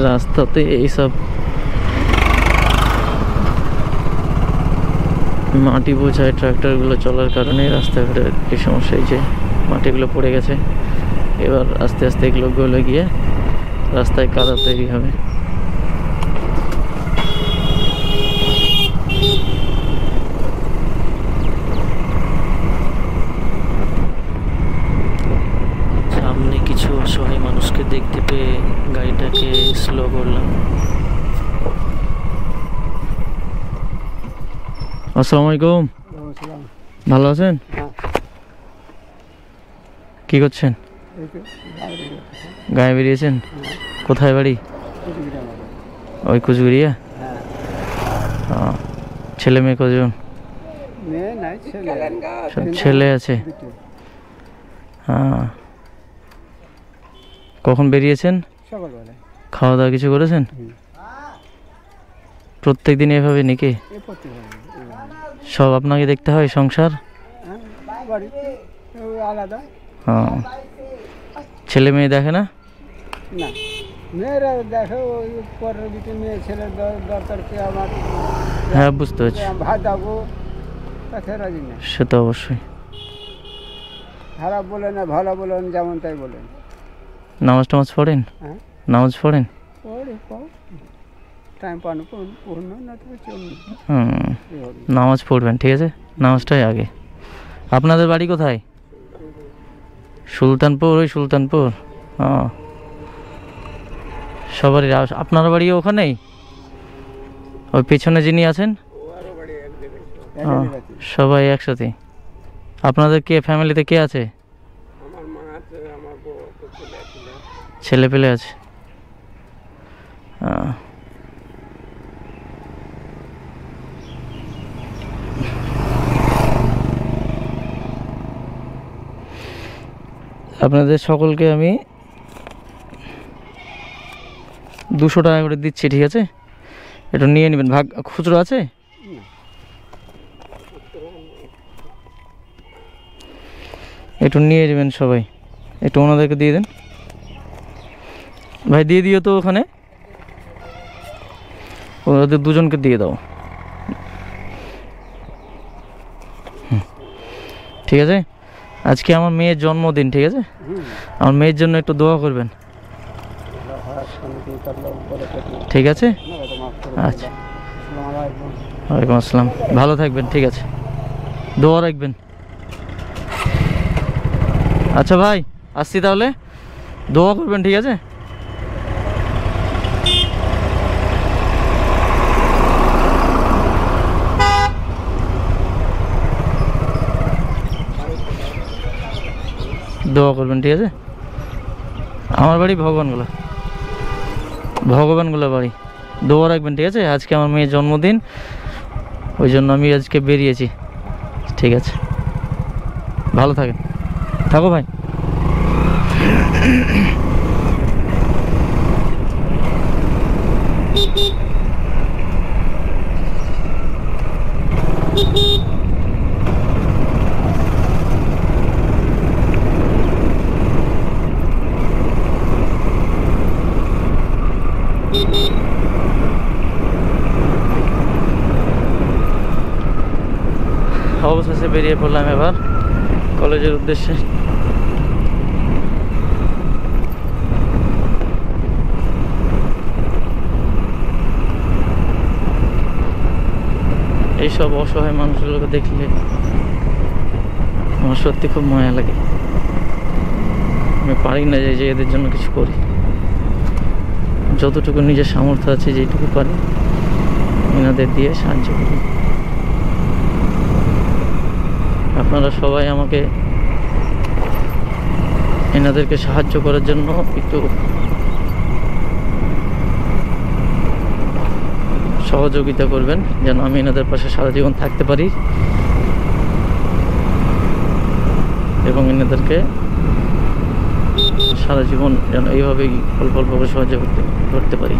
রাস্তাতে এইসব মাটি বোঝায় ট্রাক্টরগুলো চলার কারণে রাস্তাঘাটের এই সমস্যা, এই যে মাটিগুলো পড়ে গেছে। এবার আস্তে আস্তে এগুলো গলে গিয়ে রাস্তায় কাদা তৈরি হবে। সামনে কিছু অসহায় মানুষকে দেখতে পেয়ে গাড়িটাকে স্লো করলাম। আসসালামু আলাইকুম। ভালো আছেন? কি করছেন? গায়ে বেরিয়েছেন? কোথায় বাড়ি? ওই কুচবিড়িয়া। ছেলে মেয়ে কজন? ছেলে আছে। হ্যাঁ, কখন বেরিয়েছেন? খাওয়া দাওয়া কিছু করেছেন? প্রত্যেক দিন এভাবে নাকি? সব আপনাকে দেখতে হয় সংসার? হ্যাঁ, ছেলে মেয়ে দেখে না? হ্যাঁ, বুঝতে পারছি। সে তো অবশ্যই। খারাপ বলেন না ভালো বলেন, যেমন তাই বলেন। নামাজ টামাজ পড়েন? নামাজ পড়েন? নামাজ পড়বেন, ঠিক আছে? নামাজটাই আগে। আপনাদের বাড়ি কোথায়? সুলতানপুর। ওই সুলতানপুর। হ্যাঁ, সবারই। আপনার বাড়িও ওখানেই? ওই পেছনে যিনি আছেন? সবাই একসাথে। আপনাদের কে ফ্যামিলিতে কে আছে? ছেলে পেলে আছে। আপনাদের সকলকে আমি 200 টাকা করে দিচ্ছি, ঠিক আছে? একটু নিয়ে নেবেন। ভাগ খুচরো আছে? একটু নিয়ে যাবেন সবাই, একটু ওনাদেরকে দিয়ে দেন। ভাই দিয়ে দিও তো ওখানে, ওদের দুজনকে দিয়ে দাও। ঠিক আছে? আজকে আমার মেয়ের জন্মদিন, ঠিক আছে? আমার মেয়ের জন্য একটু দোয়া করবেন, ঠিক আছে? আচ্ছা, ওয়ালাইকুম আসসালাম। ভালো থাকবেন, ঠিক আছে? দোয়া রাখবেন। আচ্ছা ভাই, আসছি তাহলে। দোয়া করবেন, ঠিক আছে? দোয়া করবেন, ঠিক আছে? আমার বাড়ি ভগবানগুলা বাড়ি। দোয়া রাখবেন, ঠিক আছে? আজকে আমার মেয়ের জন্মদিন, ওই জন্য আমি আজকে বেরিয়েছি, ঠিক আছে? ভালো থাকেন, থাকো ভাই। অবশেষে বেরিয়ে পড়লাম এবার কলেজের উদ্দেশ্যে। এইসব অসহায় মানুষগুলোকে দেখলে আমার সত্যি খুব মায়া লাগে। আমি পারি না যে এদের জন্য কিছু করি। যতটুকু নিজের সামর্থ্য আছে, যেটুকু পারি এনাদের দিয়ে সাহায্য করি। আপনারা সবাই আমাকে এনাদেরকে সাহায্য করার জন্য একটু সহযোগিতা করবেন, যেন আমি এনাদের পাশে সারা জীবন থাকতে পারি এবং এনাদেরকে সারা জীবন যেন এইভাবেই অল্প অল্প করে সাহায্য করতে পারি।